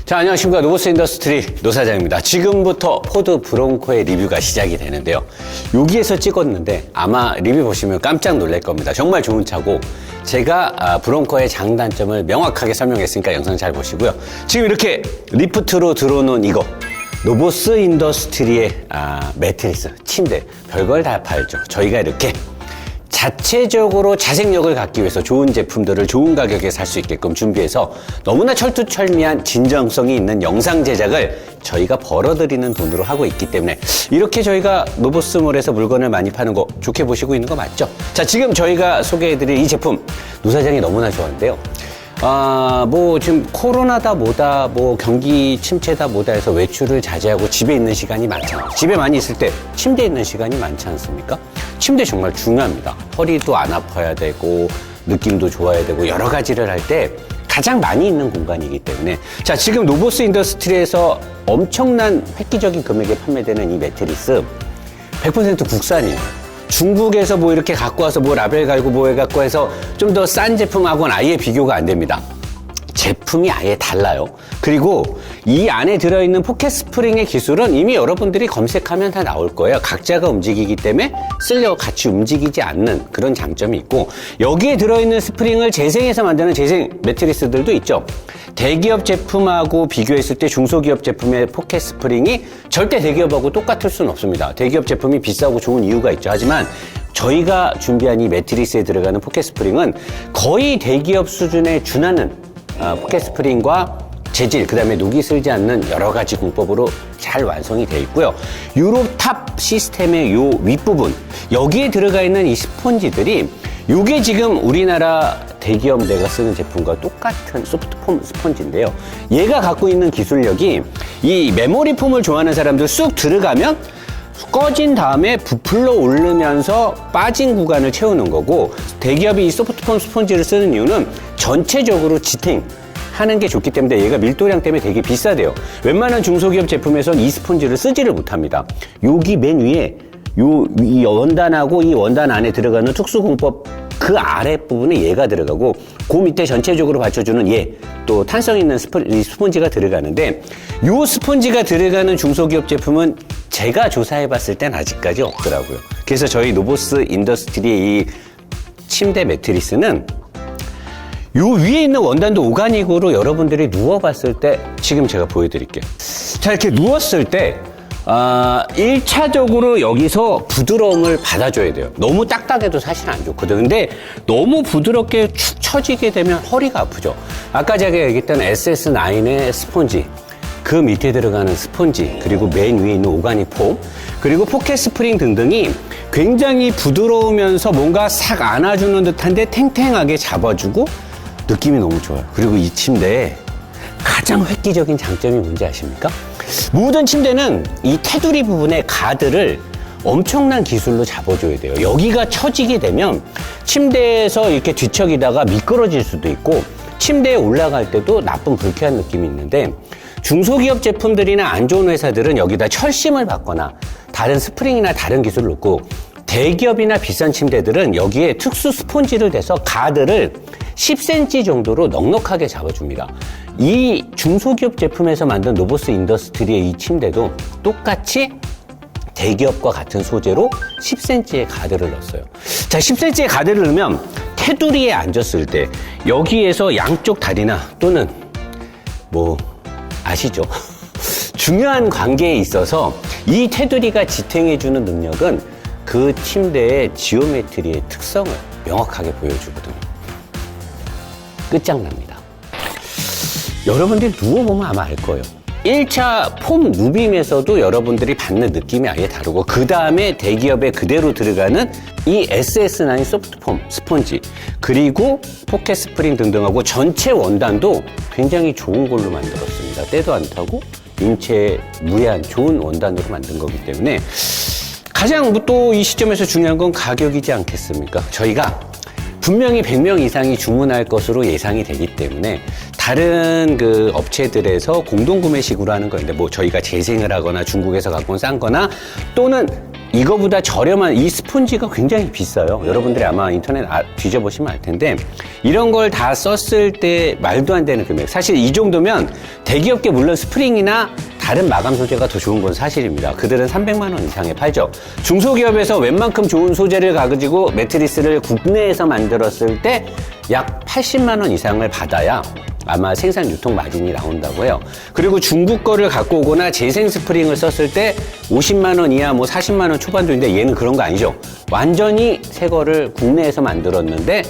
자, 안녕하십니까. 노보스 인더스트리 노사장입니다. 지금부터 포드 브롱코의 리뷰가 시작이 되는데요. 여기에서 찍었는데 아마 리뷰 보시면 깜짝 놀랄 겁니다. 정말 좋은 차고 제가 브롱코의 장단점을 명확하게 설명했으니까 영상 잘 보시고요. 지금 이렇게 리프트로 들어놓은 이거 노보스 인더스트리의 매트리스, 침대 별걸 다 팔죠. 저희가 이렇게 자체적으로 자생력을 갖기 위해서 좋은 제품들을 좋은 가격에 살 수 있게끔 준비해서 너무나 철두철미한 진정성이 있는 영상 제작을 저희가 벌어들이는 돈으로 하고 있기 때문에 이렇게 저희가 노보스몰에서 물건을 많이 파는 거 좋게 보시고 있는 거 맞죠? 자, 지금 저희가 소개해드릴 이 제품 노사장이 너무나 좋아하는데요. 지금 코로나다 뭐다, 경기 침체다 뭐다 해서 외출을 자제하고 집에 있는 시간이 많잖아요. 집에 많이 있을 때 침대에 있는 시간이 많지 않습니까? 침대 정말 중요합니다. 허리도 안 아파야 되고, 느낌도 좋아야 되고, 여러 가지를 할 때 가장 많이 있는 공간이기 때문에. 자, 지금 노보스 인더스트리에서 엄청난 획기적인 금액에 판매되는 이 매트리스 100% 국산이에요. 중국에서 이렇게 갖고 와서 라벨 갈고 해갖고 해서 좀 더 싼 제품하고는 아예 비교가 안 됩니다. 제품이 아예 달라요. 그리고 이 안에 들어있는 포켓 스프링의 기술은 이미 여러분들이 검색하면 다 나올 거예요. 각자가 움직이기 때문에 쓸려 같이 움직이지 않는 그런 장점이 있고, 여기에 들어있는 스프링을 재생해서 만드는 재생 매트리스들도 있죠. 대기업 제품하고 비교했을 때 중소기업 제품의 포켓 스프링이 절대 대기업하고 똑같을 수는 없습니다. 대기업 제품이 비싸고 좋은 이유가 있죠. 하지만 저희가 준비한 이 매트리스에 들어가는 포켓 스프링은 거의 대기업 수준에 준하는 포켓 스프링과 재질, 그 다음에 녹이 슬지 않는 여러 가지 공법으로 잘 완성이 되어 있고요. 유로탑 시스템의 요 윗부분, 여기에 들어가 있는 이 스펀지들이 요게 지금 우리나라 대기업내가 쓰는 제품과 똑같은 소프트폼 스펀지인데요. 얘가 갖고 있는 기술력이 이 메모리 폼을 좋아하는 사람들 쑥 들어가면 꺼진 다음에 부풀러 오르면서 빠진 구간을 채우는 거고, 대기업이 이 소프트폼 스펀지를 쓰는 이유는 전체적으로 지탱하는 게 좋기 때문에 얘가 밀도량 때문에 되게 비싸대요. 웬만한 중소기업 제품에선 이 스펀지를 쓰지를 못합니다. 여기 맨 위에 이 원단하고 이 원단 안에 들어가는 특수공법 그 아랫부분에 얘가 들어가고, 그 밑에 전체적으로 받쳐주는 또 탄성 있는 스펀지가 들어가는데, 요 스펀지가 들어가는 중소기업 제품은 제가 조사해봤을 땐 아직까지 없더라고요. 그래서 저희 노보스 인더스트리의 이 침대 매트리스는 요 위에 있는 원단도 오가닉으로 여러분들이 누워봤을 때, 지금 제가 보여드릴게요. 자, 이렇게 누웠을 때 1차적으로 여기서 부드러움을 받아줘야 돼요. 너무 딱딱해도 사실 안 좋거든. 근데 너무 부드럽게 축 처지게 되면 허리가 아프죠. 아까 제가 얘기했던 SS9의 스펀지, 그 밑에 들어가는 스펀지, 그리고 맨 위에 있는 오가닉 폼, 그리고 포켓 스프링 등등이 굉장히 부드러우면서 뭔가 싹 안아주는 듯한데 탱탱하게 잡아주고 느낌이 너무 좋아요. 그리고 이 침대의 가장 획기적인 장점이 뭔지 아십니까? 모든 침대는 이 테두리 부분의 가드를 엄청난 기술로 잡아줘야 돼요. 여기가 처지게 되면 침대에서 이렇게 뒤척이다가 미끄러질 수도 있고, 침대에 올라갈 때도 나쁜 불쾌한 느낌이 있는데, 중소기업 제품들이나 안 좋은 회사들은 여기다 철심을 받거나 다른 스프링이나 다른 기술을 넣고, 대기업이나 비싼 침대들은 여기에 특수 스펀지를 대서 가드를 10cm 정도로 넉넉하게 잡아줍니다. 이 중소기업 제품에서 만든 노보스 인더스트리의 이 침대도 똑같이 대기업과 같은 소재로 10cm의 가드를 넣었어요. 자, 10cm의 가드를 넣으면 테두리에 앉았을 때 여기에서 양쪽 다리나 또는 아시죠? 중요한 관계에 있어서 이 테두리가 지탱해주는 능력은 그 침대의 지오메트리의 특성을 명확하게 보여주거든요. 끝장납니다. 여러분들이 누워보면 아마 알 거예요. 1차 폼 누빔에서도 여러분들이 받는 느낌이 아예 다르고, 그 다음에 대기업에 그대로 들어가는 이 SS9 소프트폼 스펀지, 그리고 포켓 스프링 등등하고 전체 원단도 굉장히 좋은 걸로 만들었습니다. 때도 안 타고 인체에 무해한 좋은 원단으로 만든 거기 때문에 가장 또 이 시점에서 중요한 건 가격이지 않겠습니까? 저희가 분명히 100명 이상이 주문할 것으로 예상이 되기 때문에 다른 그 업체들에서 공동구매식으로 하는 건데, 저희가 재생을 하거나 중국에서 갖고 온 싼 거나 또는 이거보다 저렴한 이 스폰지가 굉장히 비싸요. 여러분들이 아마 인터넷 뒤져보시면 알 텐데 이런 걸 다 썼을 때 말도 안 되는 금액. 사실 이 정도면 대기업계 물론 스프링이나 다른 마감 소재가 더 좋은 건 사실입니다. 그들은 300만 원 이상에 팔죠. 중소기업에서 웬만큼 좋은 소재를 가지고 매트리스를 국내에서 만들었을 때 약 80만 원 이상을 받아야 아마 생산 유통 마진이 나온다고 해요. 그리고 중국 거를 갖고 오거나 재생 스프링을 썼을 때 50만 원 이하 뭐 40만 원 초반도 있는데 얘는 그런 거 아니죠. 완전히 새 거를 국내에서 만들었는데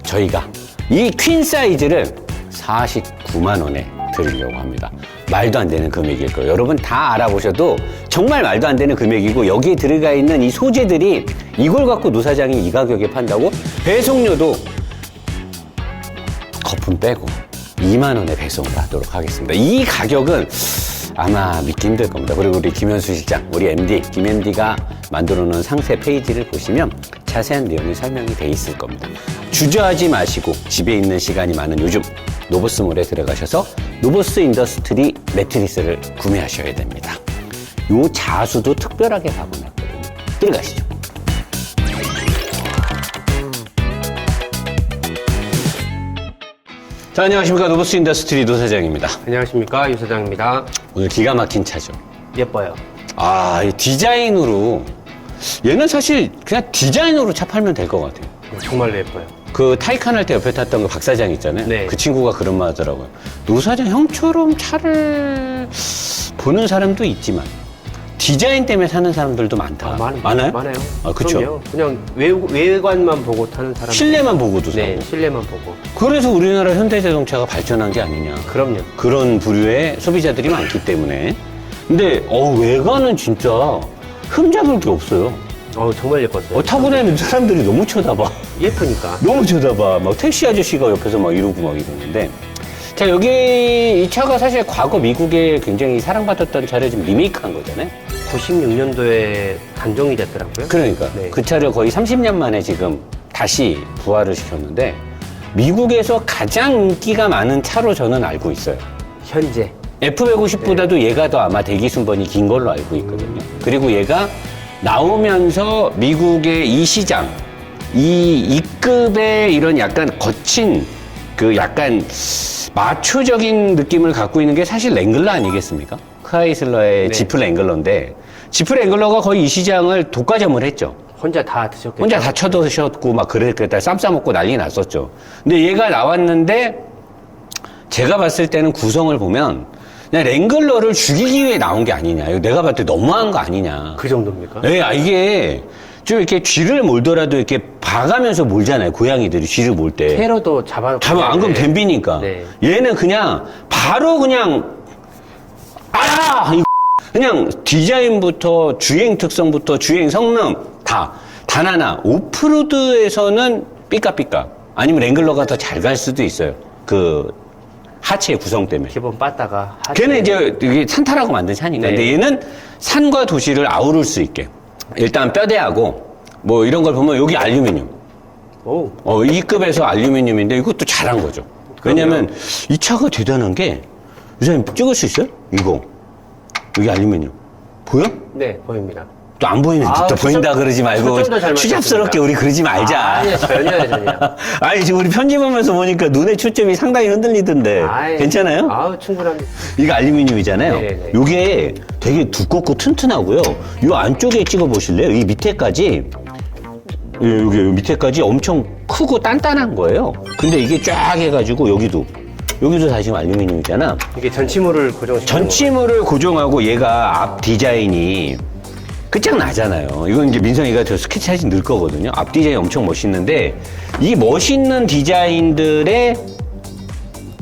저희가 이 퀸 사이즈를 49만 원에 드리려고 합니다. 말도 안 되는 금액일 거예요. 여러분 다 알아보셔도 정말 말도 안 되는 금액이고 여기에 들어가 있는 이 소재들이 이걸 갖고 노사장이 이 가격에 판다고? 배송료도 거품 빼고 2만 원에 배송을 하도록 하겠습니다. 이 가격은 아마 믿기 힘들 겁니다. 그리고 우리 김현수 실장, 우리 MD, 김 MD가 만들어 놓은 상세 페이지를 보시면 자세한 내용이 설명이 돼 있을 겁니다. 주저하지 마시고 집에 있는 시간이 많은 요즘 노보스몰에 들어가셔서 노보스 인더스트리 매트리스를 구매하셔야 됩니다. 요 자수도 특별하게 가보놨거든요. 들어가시죠. 자, 안녕하십니까. 노보스 인더스트리 노사장입니다. 안녕하십니까, 유 사장입니다. 오늘 기가 막힌 차죠. 예뻐요. 아, 이 디자인으로 얘는 사실 그냥 디자인으로 차 팔면 될 것 같아요. 정말로 예뻐요. 그 타이칸 할 때 옆에 탔던 그 박 사장 있잖아요. 네. 그 친구가 그런 말 하더라고요. 노 사장 형처럼 차를 보는 사람도 있지만 디자인 때문에 사는 사람들도 많다. 많아요? 많아요. 아, 그쵸. 그럼요. 그냥 외관만 보고 타는 사람. 실내만 보고도 사고. 네, 실내만 보고. 그래서 우리나라 현대자동차가 발전한 게 아니냐. 그럼요. 그런 부류의 소비자들이 많기 때문에. 근데 외관은 진짜 흠잡을 게 없어요. 정말 예뻤어요. 타고 다니는 사람들이 너무 쳐다봐. 예쁘니까. 너무 쳐다봐. 막 택시 아저씨가 옆에서 막 이러고 막 이러는데. 자, 여기 이 차가 사실 과거 미국에 굉장히 사랑받았던 차를 지금 리메이크한 거잖아요. 96년도에 단종이 됐더라고요. 그러니까 네. 그 차를 거의 30년 만에 지금 다시 부활을 시켰는데 미국에서 가장 인기가 많은 차로 저는 알고 있어요. 현재. F150보다도 얘가 더 아마 대기 순번이 긴 걸로 알고 있거든요. 그리고 얘가 나오면서 미국의 이 시장, 이 2급의 이런 약간 거친 그 약간 마초적인 느낌을 갖고 있는 게 사실 랭글러 아니겠습니까? 크라이슬러의 네. 지프 랭글러인데 지프 랭글러가 거의 이 시장을 독과점을 했죠. 혼자 다 드셨겠죠? 혼자 다 쳐드셨고 막 그랬다 쌈 싸먹고 난리 났었죠. 근데 얘가 나왔는데 제가 봤을 때는 구성을 보면 그냥 랭글러를 죽이기 위해 나온 게 아니냐. 이거 내가 봤을 때 너무한 거 아니냐. 그 정도입니까? 예, 이게 좀 이렇게 쥐를 몰더라도 이렇게 봐가면서 몰잖아요. 고양이들이 쥐를 몰 때. 테러도 잡아. 안 그러면 댐비니까. 네. 얘는 그냥 바로 그냥 그냥 디자인부터 주행 특성부터 주행 성능 다 단 하나 오프로드에서는 삐까삐까 아니면 랭글러가 더 잘 갈 수도 있어요. 그 하체의 구성 때문에. 기본 빠따가. 걔는 이제 이게 산타라고 만든 차니까. 네. 근데 얘는 산과 도시를 아우를 수 있게. 일단 뼈대하고 뭐 이런 걸 보면 여기 알루미늄. 오. 2급에서 알루미늄인데 이것도 잘한 거죠. 왜냐면 이 차가 대단한 게 유사님 찍을 수 있어요? 이거. 여기 알루미늄. 보여? 네, 보입니다. 또 안 보이는 또 보인다 그러지 말고 초점도 잘 추잡스럽게 맞췄습니다. 우리 그러지 말자. 아니, 전혀요. 아니 지금 우리 편집하면서 보니까 눈의 초점이 상당히 흔들리던데 괜찮아요? 충분합니다. 이거 알루미늄이잖아요. 네네네. 이게 되게 두껍고 튼튼하고요. 이 안쪽에 찍어 보실래요? 이 밑에까지 여기 밑에까지 엄청 크고 단단한 거예요. 근데 이게 쫙 해가지고 여기도 다 지금 알루미늄이잖아. 이게 전치물을 고정시키는 전치물을 고정하고 얘가 앞 디자인이 끝장나잖아요. 이건 이제 민성이가 저 스케치 사진 넣을 거거든요. 앞 디자인이 엄청 멋있는데 이 멋있는 디자인들의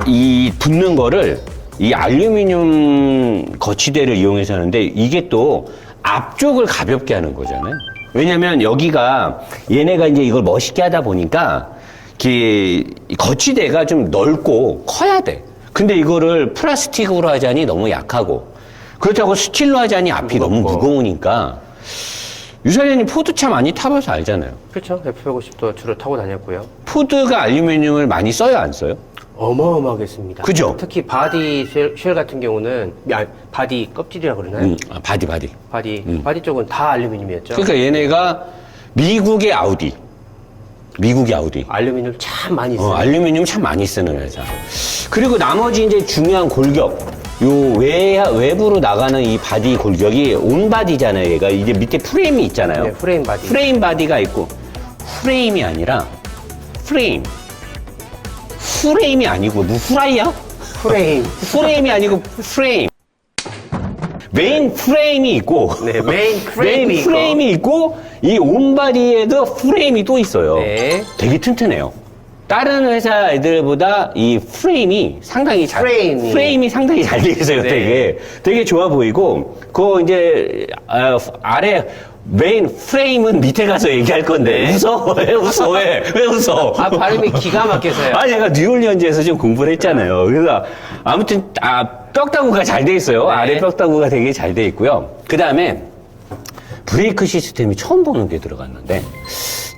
이 붙는 거를 이 알루미늄 거치대를 이용해서 하는데 이게 또 앞쪽을 가볍게 하는 거잖아요. 왜냐면 여기가 얘네가 이제 이걸 멋있게 하다 보니까 거치대가 좀 넓고 커야 돼. 근데 이거를 플라스틱으로 하자니 너무 약하고 그렇다고 스틸로 하자니 앞이 너무 무거우니까 유사님이 포드차 많이 타봐서 알잖아요. 그렇죠. F150도 주로 타고 다녔고요. 포드가 알루미늄을 많이 써요, 안 써요? 어마어마하겠습니다. 그죠? 특히 바디 쉘 같은 경우는, 바디 껍질이라고 그러나요? 바디. 바디 쪽은 다 알루미늄이었죠. 그러니까 얘네가 미국의 아우디. 알루미늄 참 많이 써요. 알루미늄 참 많이 쓰는 회사. 그리고 나머지 이제 중요한 골격. 요 외부로 나가는 이 바디 골격이 온 바디잖아요. 얘가 이제 밑에 프레임이 있잖아요. 네, 프레임 바디. 프레임 바디가 있고 프레임이 아니라 프레임이 아니고 뭐 후라이야? 프레임이 아니고 프레임. 메인 프레임이 있고 네, 메인 프레임이 있고 이 온바디에도 프레임이 또 있어요. 네. 되게 튼튼해요. 다른 회사 애들보다 이 프레임이 상당히 프레임이 상당히 잘 돼 있어요. 네. 되게 좋아 보이고 그 이제 아래 메인 프레임은 밑에 가서 얘기할 건데 웃어? 왜 웃어? 발음이 기가 막혀서요. 제가 뉴올리언즈에서 좀 공부를 했잖아요. 그래서 아무튼 뼈다구가 잘 돼 있어요. 네. 아래 뼈다구가 되게 잘 돼 있고요. 그 다음에 브레이크 시스템이 처음 보는 게 들어갔는데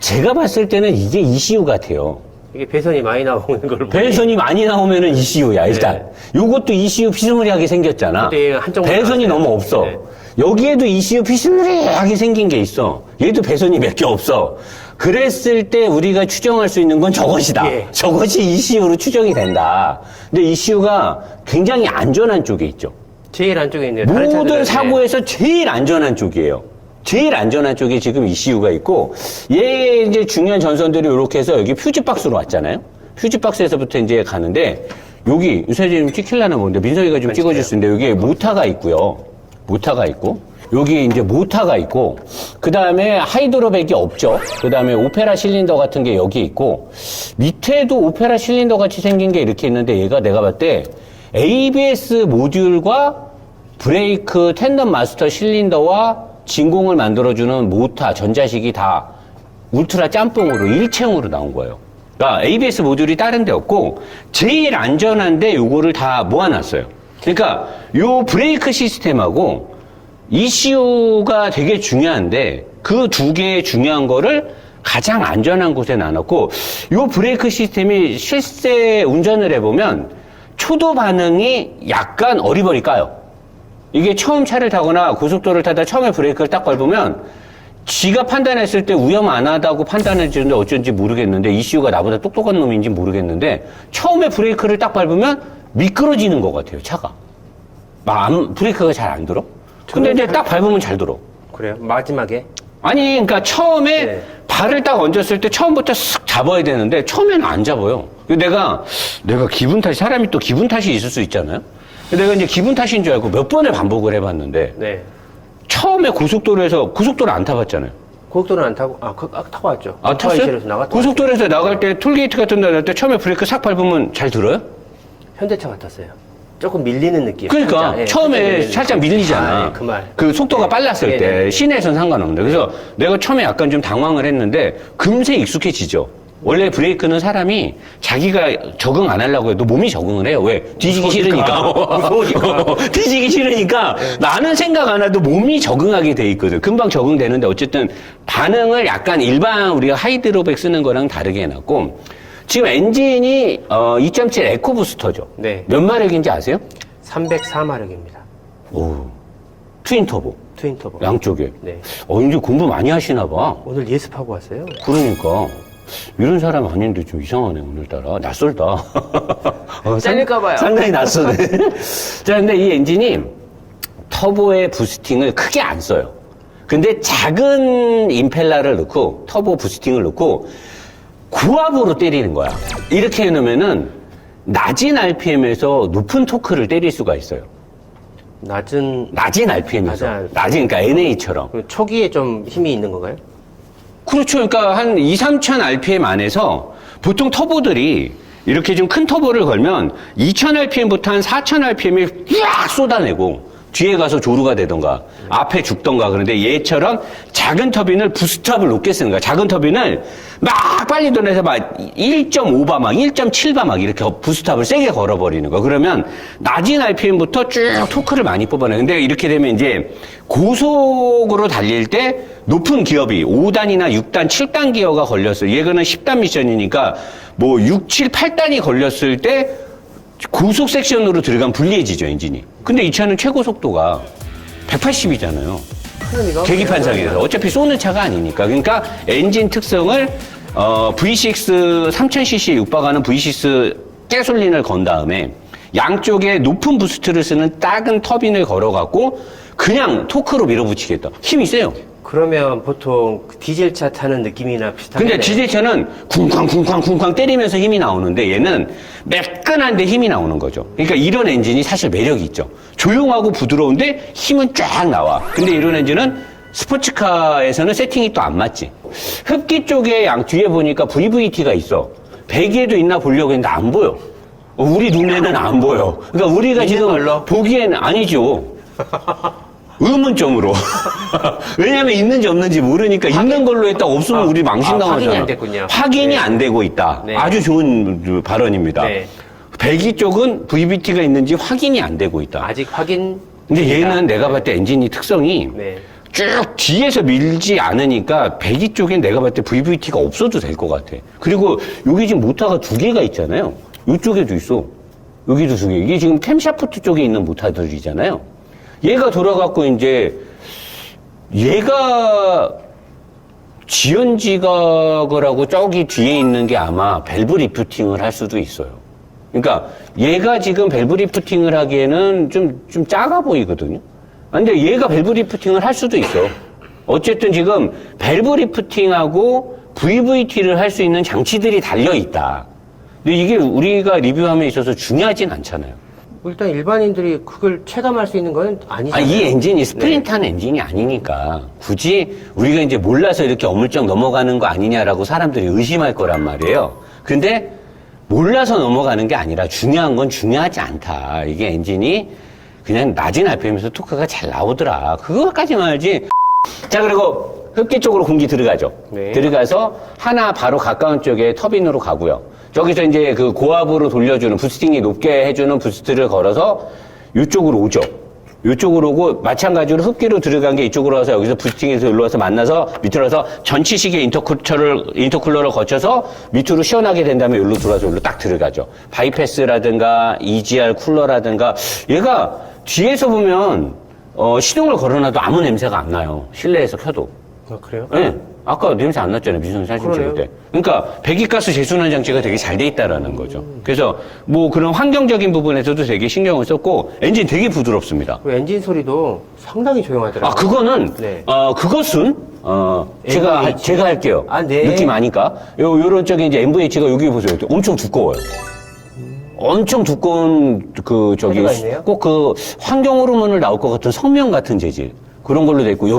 제가 봤을 때는 이게 ECU 같아요. 이게 배선이 많이 나오는 걸 보니. 배선이 많이 나오면은 ECU야 일단. 요것도 ECU 피스무리하게 생겼잖아. 근데 얘가 한쪽만 배선이 나왔어요. 너무 없어. 네. 여기에도 ECU 피스무리하게 생긴 게 있어. 얘도 배선이 몇 개 없어. 그랬을 때 우리가 추정할 수 있는 건 저것이다. 예. 저것이 ECU로 추정이 된다. 근데 ECU가 굉장히 안전한 쪽에 있죠. 제일 안쪽에 있네요. 다른 모든 차들은, 사고에서 제일 안전한 쪽이에요. 제일 안전한 쪽이 지금 ECU가 있고, 얘 이제 중요한 전선들이 이렇게 해서 여기 퓨즈 박스로 왔잖아요? 퓨즈 박스에서부터 이제 가는데, 여기, 요새 좀 찍힐라나 모르는데, 민석이가 좀 찍어줄 수 있는데, 여기에 모터가 있고요. 여기 이제 모터가 있고, 그 다음에 하이드로백이 없죠. 그 다음에 오페라 실린더 같은 게 여기 있고, 밑에도 오페라 실린더 같이 생긴 게 이렇게 있는데, 얘가 내가 봤을 때, ABS 모듈과 브레이크 텐덤 마스터 실린더와 진공을 만들어주는 모터, 전자식이 다 울트라 짬뽕으로 일체형으로 나온 거예요. 그러니까 ABS 모듈이 다른 데 없고 제일 안전한데 요거를 다 모아놨어요. 그러니까 요 브레이크 시스템하고 ECU가 되게 중요한데 그 두 개의 중요한 거를 가장 안전한 곳에 놔놓고 요 브레이크 시스템이 실제 운전을 해보면 초도 반응이 약간 어리버리 까요. 이게 처음 차를 타거나 고속도로를 타다 처음에 브레이크를 딱 밟으면 지가 판단했을 때 위험 안 하다고 판단해 주는데 어쩐지 모르겠는데 ECU가 나보다 똑똑한 놈인지 모르겠는데 처음에 브레이크를 딱 밟으면 미끄러지는 것 같아요, 차가. 브레이크가 잘 안 들어? 근데 이제 딱 밟으면 잘 들어. 그래요? 마지막에? 아니, 그러니까 처음에 네. 발을 딱 얹었을 때 처음부터 쓱 잡아야 되는데 처음에는 안 잡아요. 내가 기분 탓이, 사람이 또 기분 탓이 있을 수 있잖아요? 내가 이제 기분 탓인 줄 알고 몇 번을 반복을 해봤는데 네. 처음에 고속도로를 안 타봤잖아요. 고속도로는 안 타고, 타고 왔죠. 탔어요? 오토바이실에서 나갔다 고속도로에서 나갈 때 톨게이트 같은 데 날 때 처음에 브레이크 싹 밟으면 잘 들어요? 왔죠. 현대차 같았어요. 조금 밀리는 느낌. 그러니까 살짝, 예, 처음에 살짝 밀리잖아. 예, 그 말. 그 속도가 네. 빨랐을 네, 때 네. 시내에서는 상관없는데 그래서 내가 처음에 약간 좀 당황을 했는데 금세 익숙해지죠. 원래 브레이크는 사람이 자기가 적응 안 하려고 해도 몸이 적응을 해요. 왜? 뒤지기 싫으니까. 무서우니까. 뒤지기 싫으니까 나는 생각 안 해도 몸이 적응하게 돼 있거든. 금방 적응되는데 어쨌든 반응을 약간 일반 우리가 하이드로백 쓰는 거랑 다르게 해놨고 지금 엔진이 2.7 에코부스터죠. 네. 몇 마력인지 아세요? 304마력입니다. 오, 트윈 터보. 트윈 터보. 양쪽에. 네. 이제 공부 많이 하시나 봐. 오늘 예습하고 왔어요. 그러니까. 이런 사람 아닌데 좀 이상하네, 오늘따라. 낯설다. 잘릴까봐요. 상당히 낯서네. 자, 근데 이 엔진이 터보의 부스팅을 크게 안 써요. 근데 작은 임펠러를 넣고, 터보 부스팅을 넣고, 고압으로 때리는 거야. 이렇게 해놓으면은, 낮은 RPM에서 높은 토크를 때릴 수가 있어요. 낮은 RPM에서. 낮은 그러니까 NA처럼. 초기에 좀 힘이 있는 건가요? 그렇죠. 그러니까 한 2, 3천 RPM 안에서 보통 터보들이 이렇게 좀 큰 터보를 걸면 2,000 RPM부터 한 4,000 RPM에 쫙 쏟아내고 뒤에 가서 조루가 되던가 앞에 죽던가. 그런데 얘처럼 작은 터빈을 부스트업을 높게 쓰는 거야. 작은 터빈을 막 빨리 돌려서 막 1.5바 막 1.7바 막 이렇게 부스트업을 세게 걸어버리는 거야. 그러면 낮은 RPM부터 쭉 토크를 많이 뽑아내. 근데 이렇게 되면 이제 고속으로 달릴 때 높은 기업이 5단이나 6단, 7단 기어가 걸렸어요. 얘가는 10단 미션이니까 뭐 6, 7, 8단이 걸렸을 때 고속 섹션으로 들어가면 불리해지죠, 엔진이. 근데 이 차는 최고 속도가 180이잖아요. 그러니까 계기판상에서. 어차피 쏘는 차가 아니니까. 그러니까 엔진 특성을 V6 3000cc 육박하는 V6 가솔린을 건 다음에 양쪽에 높은 부스트를 쓰는 작은 터빈을 걸어갖고 그냥 토크로 밀어붙이겠다. 힘이 세요. 그러면 보통 그 디젤차 타는 느낌이나 비슷하네. 근데 디젤차는 쿵쾅 때리면서 힘이 나오는데 얘는 매끈한데 힘이 나오는 거죠. 그러니까 이런 엔진이 사실 매력이 있죠. 조용하고 부드러운데 힘은 쫙 나와. 근데 이런 엔진은 스포츠카에서는 세팅이 또 안 맞지. 흡기 쪽에 양 뒤에 보니까 VVT가 있어. 배기에도 있나 보려고 했는데 안 보여. 우리 눈에는 안 보여. 그러니까 우리가 지금 걸로? 보기에는 아니죠. 의문점으로. 왜냐면 있는지 없는지 모르니까 있는 걸로 했다 없으면 우리 망신당하잖아. 확인이 안 됐군요. 확인이 네. 안 되고 있다. 네. 아주 좋은 발언입니다. 네. 배기 쪽은 VVT가 있는지 확인이 안 되고 있다. 아직 확인. 근데 얘는 내가 봤을 때 엔진이 특성이 네. 쭉 뒤에서 밀지 않으니까 배기 쪽엔 내가 봤을 때 VVT가 없어도 될 것 같아. 그리고 여기 지금 모터가 두 개가 있잖아요. 이쪽에도 있어. 여기도 두 개. 이게 지금 캠샤프트 쪽에 있는 모터들이잖아요. 얘가 돌아갖고 이제 얘가 지연 지각을 하고 저기 뒤에 있는 게 아마 밸브 리프팅을 할 수도 있어요. 그러니까 얘가 지금 밸브 리프팅을 하기에는 좀 작아 보이거든요. 근데 얘가 밸브 리프팅을 할 수도 있어. 어쨌든 지금 밸브 리프팅하고 VVT를 할 수 있는 장치들이 달려 있다. 근데 이게 우리가 리뷰함에 있어서 중요하진 않잖아요. 일단 일반인들이 그걸 체감할 수 있는 건 아니잖아요. 이 엔진이 스프린트하는 엔진이 아니니까 굳이 우리가 이제 몰라서 이렇게 어물쩍 넘어가는 거 아니냐라고 사람들이 의심할 거란 말이에요. 근데 몰라서 넘어가는 게 아니라 중요한 건 중요하지 않다. 이게 엔진이 그냥 낮은 RPM에서 토크가 잘 나오더라. 그거까지만 알지. 자, 그리고 흡기 쪽으로 공기 들어가죠. 네. 들어가서 하나 바로 가까운 쪽에 터빈으로 가고요. 저기서 이제 그 고압으로 돌려주는 부스팅이 높게 해주는 부스트를 걸어서 이쪽으로 오죠. 이쪽으로 오고 마찬가지로 흡기로 들어간 게 이쪽으로 와서 여기서 부스팅에서 일로 와서 만나서 밑으로 와서 전치식의 인터쿨러를 거쳐서 밑으로 시원하게 된 다음에 여기로 들어와서 여기로 딱 들어가죠. 바이패스라든가 EGR 쿨러라든가 얘가 뒤에서 보면 시동을 걸어놔도 아무 냄새가 안 나요. 실내에서 켜도. 아, 그래요? 네. 아까 냄새 안 났잖아요. 미선 사진 찍을 때. 그러니까 배기가스 재순환 장치가 되게 잘 돼 있다라는 거죠. 그래서 뭐 그런 환경적인 부분에서도 되게 신경을 썼고 엔진 되게 부드럽습니다. 그 엔진 소리도 상당히 조용하더라고요. 그거는 네. 그것은 제가 할게요. 아, 네. 느낌 아니까. 요런 쪽에 이제 MVH가 여기 보세요. 엄청 두꺼워요. 엄청 두꺼운 헤드가 있네요? 꼭 그 환경 호르몬을 나올 것 같은 성면 같은 재질 그런 걸로 돼 있고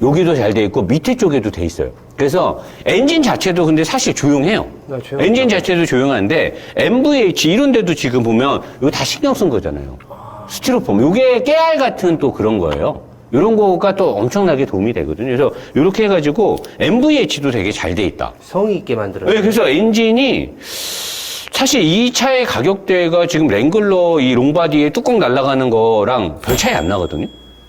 여기도 잘 돼 있고 밑에 쪽에도 돼 있어요. 그래서 엔진 자체도 근데 사실 조용해요. 네, 조용하죠. 엔진 자체도 조용한데 MVH 이런 데도 지금 보면 이거 다 신경 쓴 거잖아요. 스티로폼. 이게 깨알 같은 또 그런 거예요. 이런 거가 또 엄청나게 도움이 되거든요. 그래서 이렇게 해가지고 MVH도 되게 잘 돼 있다. 성의 있게 만들어요. 네, 그래서 엔진이 사실 이 차의 가격대가 지금 랭글러 이 롱바디에 뚜껑 날아가는 거랑 별 차이 안 나거든요.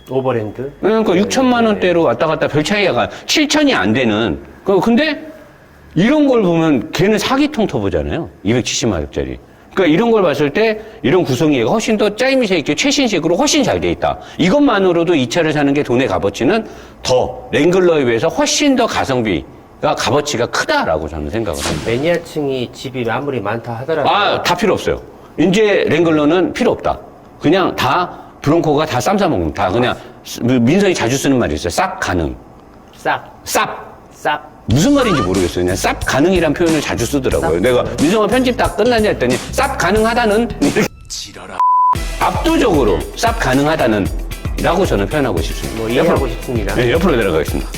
오버랜드. 그러니까 6천만 원대로 왔다 갔다 별 차이가 7천이 안 되는. 근데 이런 걸 보면 걔는 4기통 터보잖아요. 270마력짜리. 그러니까 이런 걸 봤을 때 이런 구성이 훨씬 더 짜임새 있게 최신식으로 훨씬 잘 돼 있다. 이것만으로도 이 차를 사는 게 돈의 값어치는 더 랭글러에 비해서 훨씬 더 가성비가 값어치가 크다라고 저는 생각을 합니다. 매니아층이 집이 아무리 많다 하더라도 다 필요 없어요. 이제 랭글러는 필요 없다. 그냥 다 브롱코가 다 쌈 싸먹는, 다 그냥, 민선이 자주 쓰는 말이 있어요. 쌉 가능. 쌉. 무슨 말인지 모르겠어요. 그냥 쌉 가능이란 표현을 자주 쓰더라고요. 내가 민성아 편집 다 끝났냐 했더니 쌉 가능하다는 지러라. 압도적으로 쌉 가능하다는 라고 저는 표현하고 싶습니다. 뭐 이해하고 싶습니다. 네, 옆으로 내려가겠습니다.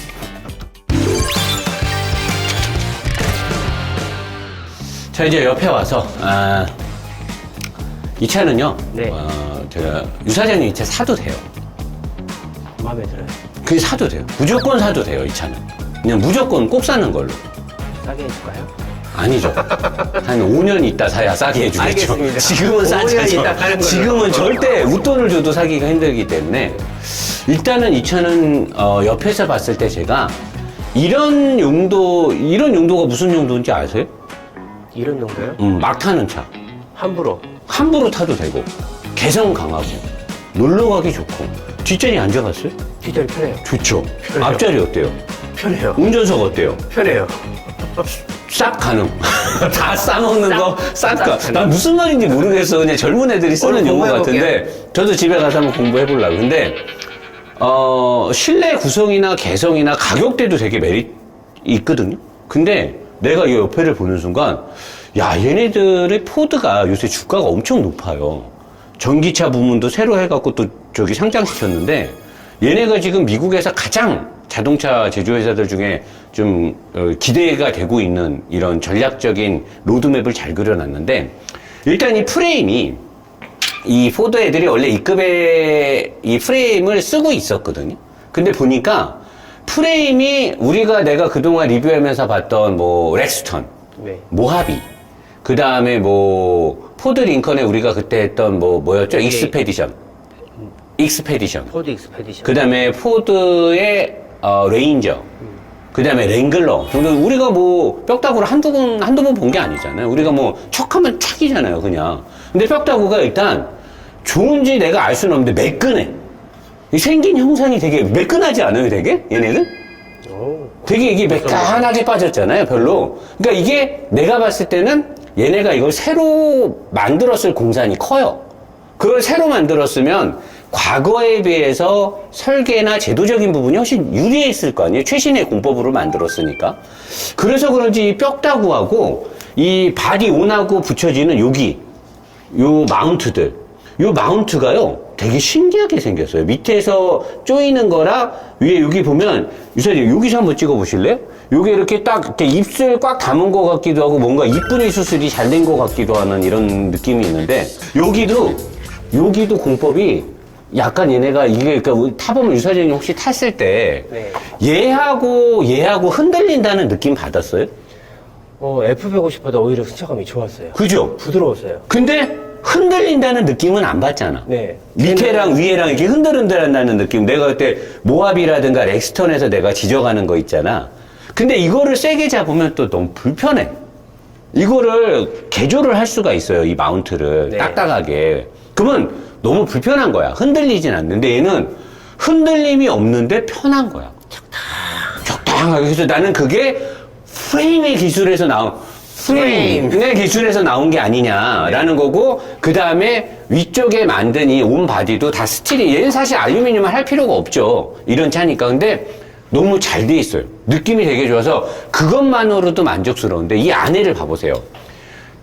자, 이제 옆에 와서 이 차는요, 네. 제가 유 사장님 이 차 사도 돼요. 마음에 들어요. 그게 사도 돼요. 무조건 사도 돼요, 이 차는. 그냥 무조건 꼭 사는 걸로. 싸게 해줄까요? 아니죠. 한 5년 있다 사야 싸게 해주겠죠. 알겠습니다. 지금은 5년 있다 사는 걸로. 지금은 절대 웃돈을 줘도 사기가 힘들기 때문에 일단은 이 차는 옆에서 봤을 때 제가 이런 용도가 무슨 용도인지 아세요? 이런 정도요? 막 타는 차. 함부로. 함부로 타도 되고 개성 강하고 놀러 가기 좋고 뒷자리 앉아봤어요? 뒷자리 편해요. 좋죠. 편해요. 앞자리 어때요? 편해요. 운전석 어때요? 편해요. 싹 가능. 다 싸먹는 거, 싹 가. 가능. 난 무슨 말인지 모르겠어. 그냥 젊은 애들이 쓰는 오늘 용어 공부해볼게요. 같은데, 저도 집에 가서 한번 공부해보려고. 근데, 실내 구성이나 개성이나 가격대도 되게 메리트 있거든요. 근데 내가 이 옆에를 보는 순간, 야, 얘네들의 포드가 요새 주가가 엄청 높아요. 전기차 부문도 새로 해갖고 또 저기 상장시켰는데, 얘네가 지금 미국에서 가장 자동차 제조회사들 중에 좀 기대가 되고 있는 이런 전략적인 로드맵을 잘 그려놨는데, 일단 이 프레임이 이 포드 애들이 원래 E급의 이 프레임을 쓰고 있었거든요. 근데 보니까 프레임이 내가 그동안 리뷰하면서 봤던 뭐 렉스턴, 네. 모하비, 그 다음에 뭐 포드 링컨에 우리가 그때 했던 뭐였죠? 네. 익스페디션. 포드 익스페디션. 그 다음에 포드의 레인저. 그 다음에 랭글러. 우리가 뭐 뼈다구를 한두 번 본 게 아니잖아요. 우리가 뭐 척하면 척이잖아요, 그냥. 근데 뼈다구가 일단 좋은지 내가 알 수는 없는데 매끈해. 이 생긴 형상이 되게 매끈하지 않아요, 되게? 얘네는? 오. 되게 이게 매끈하게 빠졌잖아요, 별로. 그러니까 이게 내가 봤을 때는 얘네가 이걸 새로 만들었을 공산이 커요. 그걸 새로 만들었으면 과거에 비해서 설계나 제도적인 부분이 훨씬 유리했을 거 아니에요? 최신의 공법으로 만들었으니까. 그래서 그런지 이 뼈다구하고 이 바디 온하고 붙여지는 요 마운트들. 요 마운트가요, 되게 신기하게 생겼어요. 밑에서 조이는 거랑 위에 여기 보면, 유사님, 여기서 한번 찍어 보실래요? 요게 이렇게 딱, 이렇게 입술 꽉 담은 것 같기도 하고, 뭔가 이쁜이 수술이 잘 된 것 같기도 하는 이런 느낌이 있는데, 여기도 공법이 약간 얘네가 이게, 그러니까 타보면 유사장님 혹시 탔을 때, 네. 얘하고 흔들린다는 느낌 받았어요? F150보다 오히려 승차감이 좋았어요. 그죠? 부드러웠어요. 근데 흔들린다는 느낌은 안 받잖아. 네. 밑에랑 위에랑 이렇게 흔들흔들한다는 느낌. 내가 그때 모하비라든가 렉스턴에서 내가 지져가는 거 있잖아. 근데 이거를 세게 잡으면 또 너무 불편해. 이거를 개조를 할 수가 있어요, 이 마운트를. 네. 딱딱하게. 그러면 너무 불편한 거야. 흔들리진 않는데 얘는 흔들림이 없는데 편한 거야. 적당하게. 그래서 나는 그게 프레임의 기술에서 프레임의 기술에서 나온 게 아니냐라는 거고, 그 다음에 위쪽에 만든 이 온 바디도 다 스틸이, 얘는 사실 알루미늄을 할 필요가 없죠. 이런 차니까. 근데 너무 잘 돼 있어요. 느낌이 되게 좋아서 그것만으로도 만족스러운데, 이 안에를 봐보세요.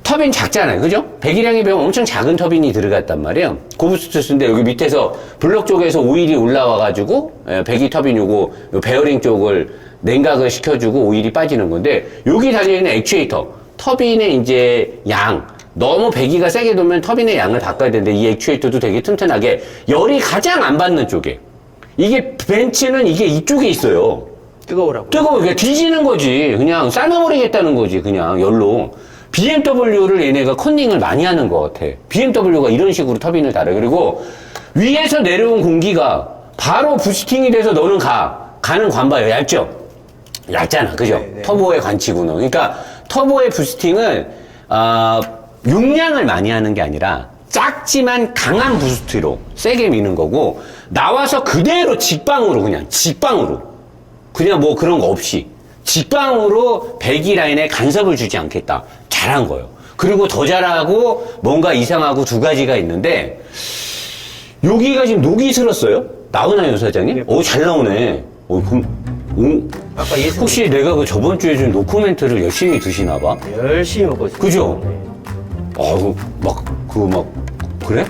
터빈 작잖아요. 그죠? 배기량에 비하면 엄청 작은 터빈이 들어갔단 말이에요. 고부스트스인데 여기 밑에서 블록 쪽에서 오일이 올라와가지고 배기 터빈 요거 베어링 쪽을 냉각을 시켜주고 오일이 빠지는 건데, 여기 달려있는 액추에이터, 터빈의 이제 양, 너무 배기가 세게 돌면 터빈의 양을 바꿔야 되는데, 이 액추에이터도 되게 튼튼하게 열이 가장 안 받는 쪽에, 이게 벤츠는 이게 이쪽에 있어요. 뜨거우라고. 그냥 뒤지는 거지. 그냥 삶아버리겠다는 거지, 그냥 열로. BMW를 얘네가 컨닝을 많이 하는 것 같아. BMW가 이런 식으로 터빈을 달아요. 그리고 위에서 내려온 공기가 바로 부스팅이 돼서 너는 가는 관바예요. 얇죠? 얇잖아. 그죠? 네. 터보의 관치구는. 그러니까 터보의 부스팅을 용량을 많이 하는 게 아니라 작지만 강한 부스트로 세게 미는 거고, 나와서 그대로 직방으로 그냥 뭐 그런 거 없이 직방으로 배기 라인에 간섭을 주지 않겠다. 잘한 거예요. 그리고 더 잘하고 뭔가 이상하고 두 가지가 있는데, 여기가 지금 녹이 슬었어요? 나오나요, 사장님? 네. 오, 잘 나오네. 아까 예습 혹시 내가 그 저번 주에 준 노코멘트를 열심히 드시나 봐? 열심히 먹고 있어요. 그죠? 네. 그래?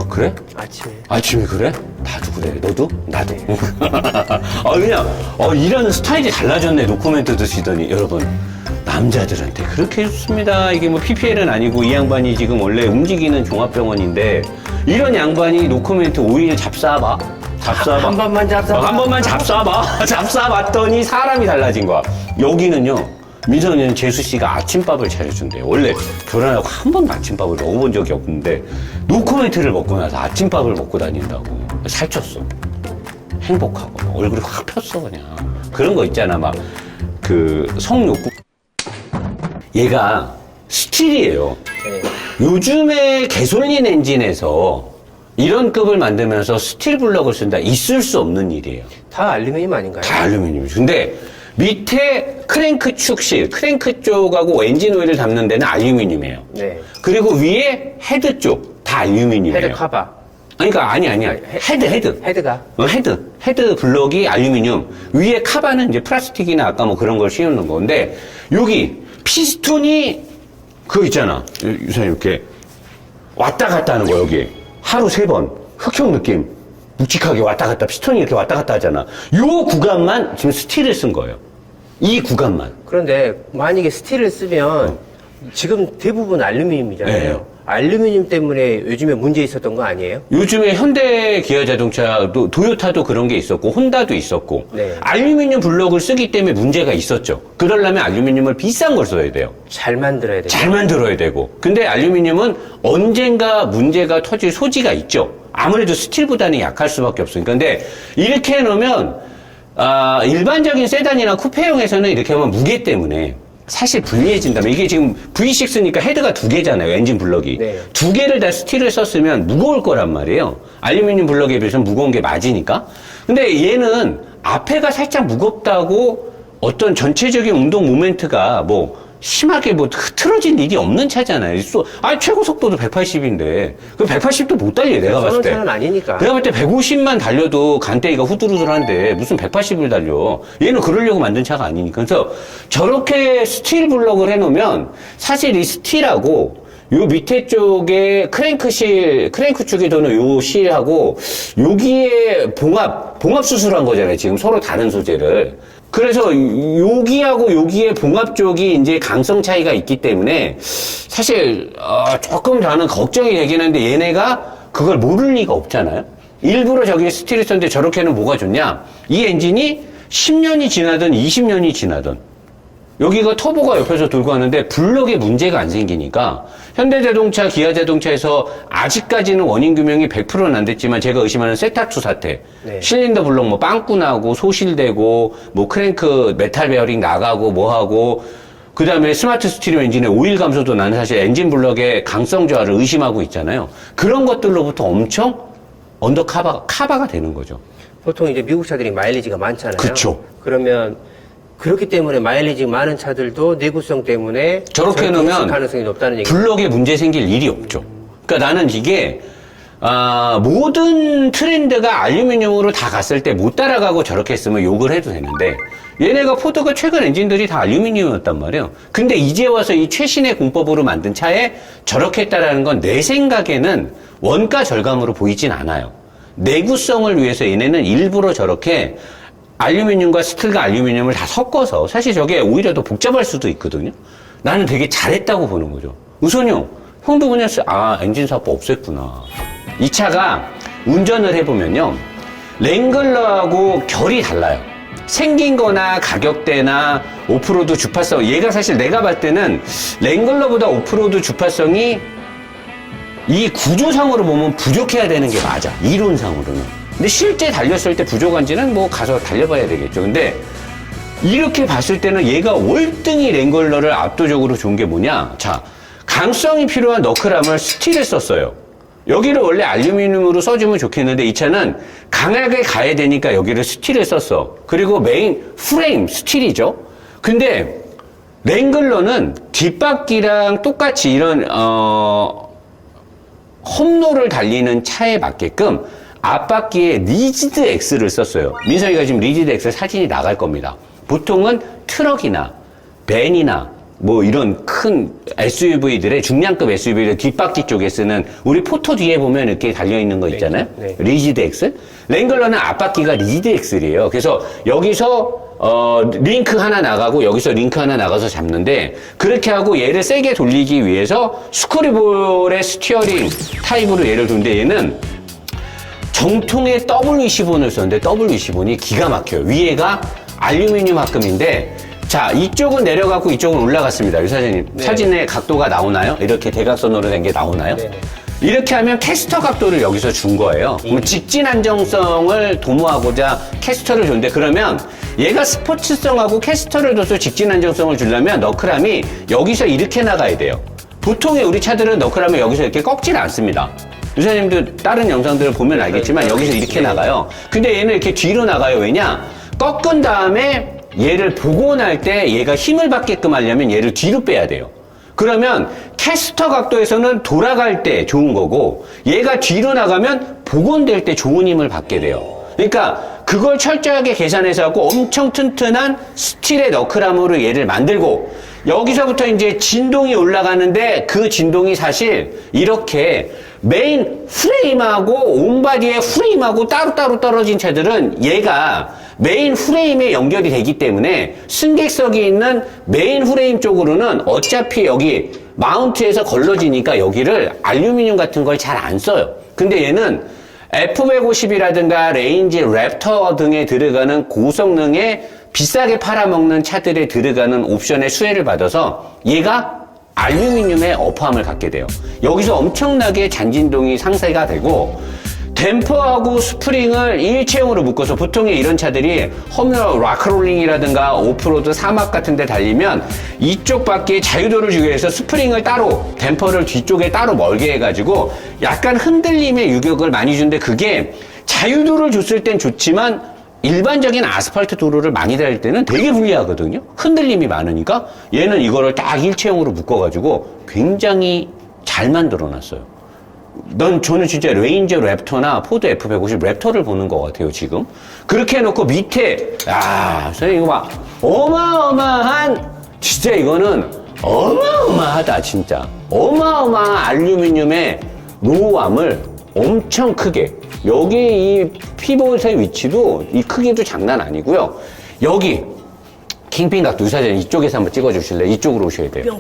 그래? 아침에. 그래? 나도 그래. 너도? 나도. 그냥, 일하는 스타일이 달라졌네. 노코멘트 드시더니. 여러분, 남자들한테 그렇게 좋습니다. 이게 뭐 PPL은 아니고 이 양반이 지금 원래 움직이는 종합병원인데 이런 양반이 노코멘트 오일 잡사봐. 한 번만 잡사봐. 한 번만 잡사봐. 잡사봤더니 사람이 달라진 거야. 여기는요. 민선이는 재수 씨가 아침밥을 차려준대요. 원래 결혼하고 한 번도 아침밥을 먹어본 적이 없는데 노코멘트를 먹고 나서 아침밥을 먹고 다닌다고. 살쪘어. 행복하고 얼굴이 확 폈어 그냥. 그런 거 있잖아 막 그 성욕구. 얘가 스틸이에요. 네. 요즘에 개솔린 엔진에서 이런 급을 만들면서 스틸 블럭을 쓴다. 있을 수 없는 일이에요. 다 알루미늄 아닌가요? 다 알루미늄이죠. 근데 밑에 크랭크 축실, 크랭크 쪽하고 엔진 오일을 담는 데는 알루미늄이에요. 네. 그리고 위에 헤드 쪽 다 알루미늄이에요. 헤드 카바. 그러니까 아니야. 헤드. 헤드가. 헤드 블럭이 알루미늄. 위에 카바는 이제 플라스틱이나 아까 뭐 그런 걸 씌우는 건데 여기 피스톤이 그거 있잖아. 유선이 이렇게 왔다 갔다 하는 거 여기. 하루 3번. 흑형 느낌. 묵직하게 왔다 갔다 피스톤이 이렇게 왔다 갔다 하잖아. 요 구간만 지금 스틸을 쓴 거예요. 이 구간만. 그런데 만약에 스틸을 쓰면 지금 대부분 알루미늄이잖아요. 네. 알루미늄 때문에 요즘에 문제 있었던 거 아니에요? 요즘에 현대 기아 자동차도 도요타도 그런 게 있었고 혼다도 있었고 네. 알루미늄 블록을 쓰기 때문에 문제가 있었죠. 그러려면 알루미늄을 비싼 걸 써야 돼요. 잘 만들어야 돼요. 잘 만들어야 되고. 근데 알루미늄은 언젠가 문제가 터질 소지가 있죠. 아무래도 스틸보다는 약할 수밖에 없으니까. 근데 이렇게 해놓으면 일반적인 세단이나 쿠페형에서는 이렇게 하면 무게 때문에 사실 불리해진다면 이게 지금 V6니까 헤드가 2개잖아요. 엔진 블럭이. 네. 2개를 다 스틸을 썼으면 무거울 거란 말이에요. 알루미늄 블럭에 비해서는 무거운 게 맞으니까. 근데 얘는 앞에가 살짝 무겁다고 어떤 전체적인 운동 모멘트가 뭐 심하게 뭐 흐트러진 일이 없는 차잖아요. 최고 속도도 180인데 그 180도 못 달려 내가 봤을 때. 차는 아니니까. 내가 볼 때 150만 달려도 간대기가 후두루두한데 무슨 180을 달려. 얘는 그러려고 만든 차가 아니니까. 그래서 저렇게 스틸 블럭을 해놓으면 사실 이 스틸하고 요 밑에 쪽에 크랭크 축에 도는 요 실하고 여기에 봉합 수술한 거잖아요. 지금 서로 다른 소재를. 그래서 여기하고 여기에 봉합 쪽이 이제 강성 차이가 있기 때문에 사실 조금 저는 걱정이 되긴 한데 얘네가 그걸 모를 리가 없잖아요. 일부러 저기 스틸을 썼는데 저렇게는 뭐가 좋냐? 이 엔진이 10년이 지나든 20년이 지나든 여기가 터보가 옆에서 돌고 하는데 블럭에 문제가 안 생기니까 현대자동차, 기아자동차에서 아직까지는 원인 규명이 100%는 안 됐지만 제가 의심하는 세탁투 사태, 네. 실린더 블럭 뭐 빵꾸 나고 소실되고 뭐 크랭크 메탈 베어링 나가고 뭐 하고 그 다음에 스마트 스티리오 엔진의 오일 감소도 나는 사실 엔진 블럭의 강성 저하를 의심하고 있잖아요. 그런 것들로부터 엄청 카바가 되는 거죠. 보통 이제 미국 차들이 마일리지가 많잖아요. 그쵸. 그러면 그렇기 때문에 마일리지 많은 차들도 내구성 때문에 저렇게 해놓으면 가능성이 높다는 얘기. 블럭에 문제 생길 일이 없죠. 그러니까 나는 이게 모든 트렌드가 알루미늄으로 다 갔을 때 못 따라가고 저렇게 했으면 욕을 해도 되는데 얘네가 포드가 최근 엔진들이 다 알루미늄이었단 말이에요. 근데 이제 와서 이 최신의 공법으로 만든 차에 저렇게 했다라는 건 내 생각에는 원가 절감으로 보이진 않아요. 내구성을 위해서 얘네는 일부러 저렇게 알루미늄과 스틸과 알루미늄을 다 섞어서 사실 저게 오히려 더 복잡할 수도 있거든요. 나는 되게 잘했다고 보는 거죠. 우선이 형도 그냥 엔진 사고 없앴구나. 이 차가 운전을 해보면요. 랭글러하고 결이 달라요. 생긴 거나 가격대나 오프로드 주파성, 얘가 사실 내가 봤을 때는 랭글러보다 오프로드 주파성이 이 구조상으로 보면 부족해야 되는 게 맞아. 이론상으로는. 근데 실제 달렸을 때 부족한지는 뭐 가서 달려봐야 되겠죠. 근데 이렇게 봤을 때는 얘가 월등히 랭글러를 압도적으로 좋은 게 뭐냐? 자, 강성이 필요한 너클함을 스틸에 썼어요. 여기를 원래 알루미늄으로 써주면 좋겠는데 이 차는 강하게 가야 되니까 여기를 스틸에 썼어. 그리고 메인 프레임 스틸이죠. 근데 랭글러는 뒷바퀴랑 똑같이 이런 험로를 달리는 차에 맞게끔 앞바퀴에 리지드 X를 썼어요. 민석이가 지금 리지드 X 사진이 나갈 겁니다. 보통은 트럭이나 밴이나 뭐 이런 큰 SUV들의 중량급 SUV들 뒷바퀴 쪽에 쓰는 우리 포토 뒤에 보면 이렇게 달려있는 거 있잖아요. 네. 리지드 엑셀. 랭글러는 앞바퀴가 리지드 엑셀이에요. 그래서 여기서 링크 하나 나가고 여기서 링크 하나 나가서 잡는데 그렇게 하고 얘를 세게 돌리기 위해서 스크류볼의 스티어링 타입으로 얘를 두는데 얘는 정통의 W25를 썼는데 W25이 기가 막혀요. 위에가 알루미늄 합금인데 자, 이쪽은 내려가고 이쪽은 올라갔습니다. 유사장님, 네. 사진에 각도가 나오나요? 이렇게 대각선으로 된 게 나오나요? 네. 이렇게 하면 캐스터 각도를 여기서 준 거예요. 그럼 직진 안정성을 도모하고자 캐스터를 줬는데 그러면 얘가 스포츠성하고 캐스터를 줘서 직진 안정성을 주려면 너클함이 여기서 이렇게 나가야 돼요. 보통의 우리 차들은 너클함이 여기서 이렇게 꺾질 않습니다. 유사님도 다른 영상들을 보면 알겠지만 여기서 이렇게 나가요. 근데 얘는 이렇게 뒤로 나가요. 왜냐? 꺾은 다음에 얘를 복원할 때 얘가 힘을 받게끔 하려면 얘를 뒤로 빼야 돼요. 그러면 캐스터 각도에서는 돌아갈 때 좋은 거고 얘가 뒤로 나가면 복원될 때 좋은 힘을 받게 돼요. 그러니까 그걸 철저하게 계산해서 하고 엄청 튼튼한 스틸의 너클함으로 얘를 만들고 여기서부터 이제 진동이 올라가는데 그 진동이 사실 이렇게 메인 프레임하고 온바디의 프레임하고 따로따로 떨어진 차들은 얘가 메인 프레임에 연결이 되기 때문에 승객석이 있는 메인 프레임 쪽으로는 어차피 여기 마운트에서 걸러지니까 여기를 알루미늄 같은 걸 잘 안 써요. 근데 얘는 F150이라든가 레인지 랩터 등에 들어가는 고성능의 비싸게 팔아먹는 차들에 들어가는 옵션의 수혜를 받아서 얘가 알루미늄의 어퍼함을 갖게 돼요. 여기서 엄청나게 잔진동이 상쇄가 되고 댐퍼하고 스프링을 일체형으로 묶어서 보통의 이런 차들이 홈런 락rol링이라든가 오프로드 사막 같은 데 달리면 이쪽 바퀴에 자유도를 주기 위해서 스프링을 따로 댐퍼를 뒤쪽에 따로 멀게 해가지고 약간 흔들림의 유격을 많이 주는데 그게 자유도를 줬을 땐 좋지만 일반적인 아스팔트 도로를 많이 달릴 때는 되게 불리하거든요. 흔들림이 많으니까 얘는 이거를 딱 일체형으로 묶어가지고 굉장히 잘 만들어놨어요. 저는 진짜 레인저 랩터나 포드 F150 랩터를 보는 것 같아요, 지금. 그렇게 해놓고 밑에, 선생님, 이거 막, 어마어마한, 진짜 이거는 어마어마하다, 진짜. 어마어마한 알루미늄의 노후함을 엄청 크게. 여기 이 피봇의 위치도, 이 크기도 장난 아니고요. 여기, 킹핀 각도 유사전 이쪽에서 한번 찍어주실래요? 이쪽으로 오셔야 돼요.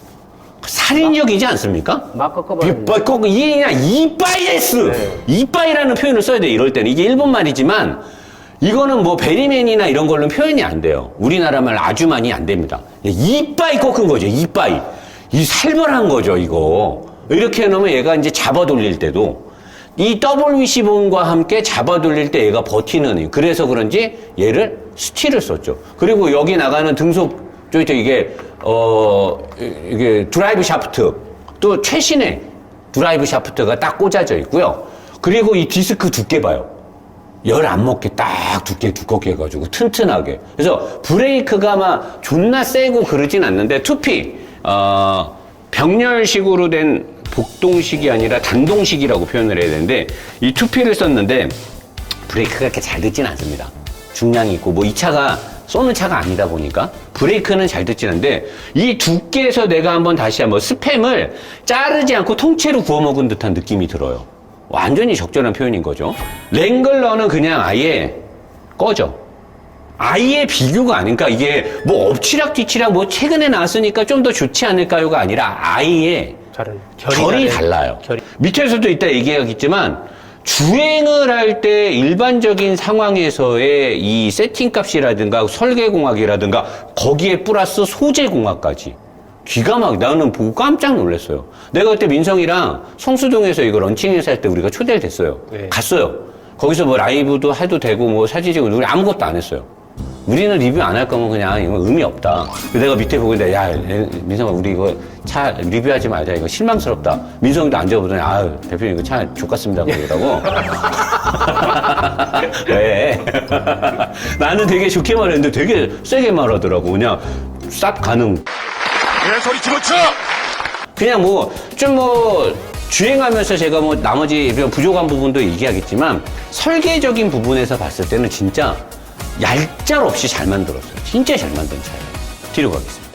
살인적이지 않습니까? 막 꺾어버렸네. 이게 그냥 이빠이데스! 네. 이빠이라는 표현을 써야 돼, 이럴 때는. 이게 일본 말이지만, 이거는 뭐 베리맨이나 이런 걸로는 표현이 안 돼요. 우리나라 말 아주 많이 안 됩니다. 이빠이 꺾은 거죠, 이빠이. 이 살벌한 거죠, 이거. 이렇게 해놓으면 얘가 이제 잡아 돌릴 때도, 이 WC-본과 함께 잡아 돌릴 때 얘가 버티는, 그래서 그런지 얘를 스틸을 썼죠. 그리고 여기 나가는 등속, 이게 드라이브 샤프트. 또 최신의 드라이브 샤프트가 딱 꽂아져 있고요. 그리고 이 디스크 두께 봐요. 열 안 먹게 딱 두껍게 해가지고 튼튼하게. 그래서 브레이크가 막 존나 세고 그러진 않는데 투피, 병렬식으로 된 복동식이 아니라 단동식이라고 표현을 해야 되는데 이 투피를 썼는데 브레이크가 그렇게 잘 듣진 않습니다. 중량이 있고 뭐 이 차가 쏘는 차가 아니다 보니까 브레이크는 잘 듣진 않는데 이 두께에서 내가 다시 한번 스팸을 자르지 않고 통째로 구워 먹은 듯한 느낌이 들어요. 완전히 적절한 표현인 거죠. 랭글러는 그냥 아예 꺼져. 아예 비교가 아니니까 이게 뭐 엎치락뒤치락 뭐 최근에 나왔으니까 좀 더 좋지 않을까요가 아니라 아예 다른 결이 달라요. 밑에서도 이따 얘기하겠지만 주행을 할 때 일반적인 상황에서의 이 세팅값이라든가 설계공학이라든가 거기에 플러스 소재공학까지 기가 막 나는 보고 깜짝 놀랐어요. 내가 그때 민성이랑 성수동에서 이거 런칭해서 할 때 우리가 초대를 됐어요. 네. 갔어요. 거기서 뭐 라이브도 해도 되고 뭐 사진 찍고 우리 아무것도 안 했어요. 우리는 리뷰 안 할 거면 그냥 이거 의미 없다. 내가 밑에 보고 있는데 야 민성아 우리 이거 차 리뷰하지 말자. 이거 실망스럽다. 민성이도 앉아보더니 아유 대표님 이거 차 족같습니다 그러더라고. 왜? 나는 되게 좋게 말했는데 되게 세게 말하더라고. 그냥 싹 가능. 소리 집어쳐! 그냥 좀 주행하면서 제가 나머지 부족한 부분도 얘기하겠지만 설계적인 부분에서 봤을 때는 진짜 얄짤 없이 잘 만들었어요. 진짜 잘 만든 차예요. 뒤로 가겠습니다.